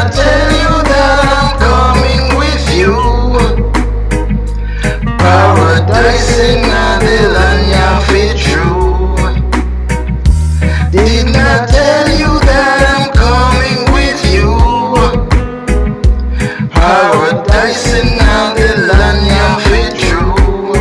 not tell you that I'm coming with you. Paradise in the land you fit true. Did not tell you that I'm coming with you. Paradise in the land you fit true.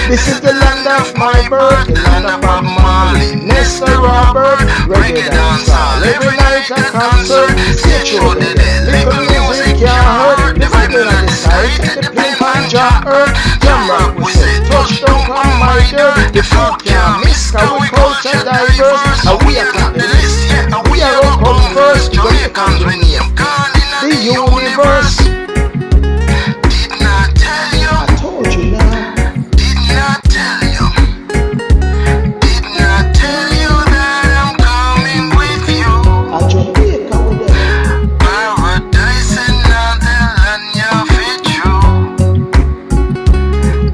This is the land of my birth, the land of Bob Marley, Nestor Robert, reggae dancehall. Every night a concert, stage show the dead, little music you heard. The vibe in the sky, take the plane and jaw earth. Jam rock we say, touchdown on my dirt. The food can't miss, cause we culture diverse. And we are top the list, yeah, and we are up come first. Jamaicans we name gone in the universe. Did not tell you, I told you now. Did not tell you. Did not tell you that I'm coming with you. I'll Jamaica with them. Paradise in the land you fit true.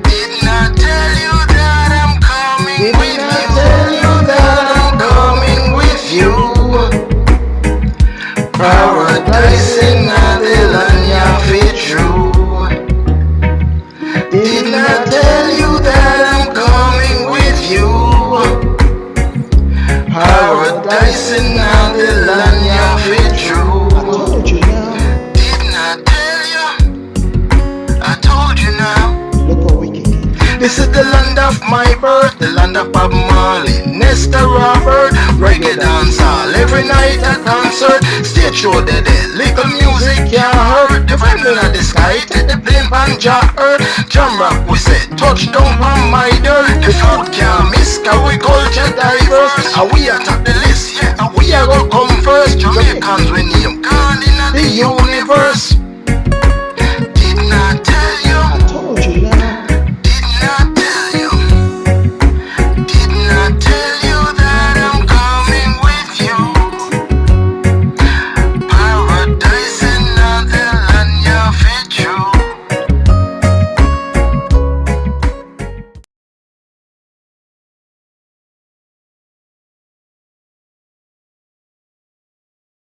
Did not tell you that I'm coming with you. Did not tell you that I'm coming with you. Paradise in the land you fit true. Did not tell you that I'm coming with you. Paradise in the land you fit true. I told you now. Did not tell you. I told you now. Look how we can. This is the land of my birth, the land of Bob Marley, Nestor Robert, reggae dancehall. Every night a concert, stage show the dead, little music you heard. The vibe in the sky, take the plane and jaw earth. Jam rock we say, touchdown on my dirt. The food can't miss, cause we culture diverse. And we are top the list, yeah, and we are gonna come first. Jamaicans we name gone in the universe.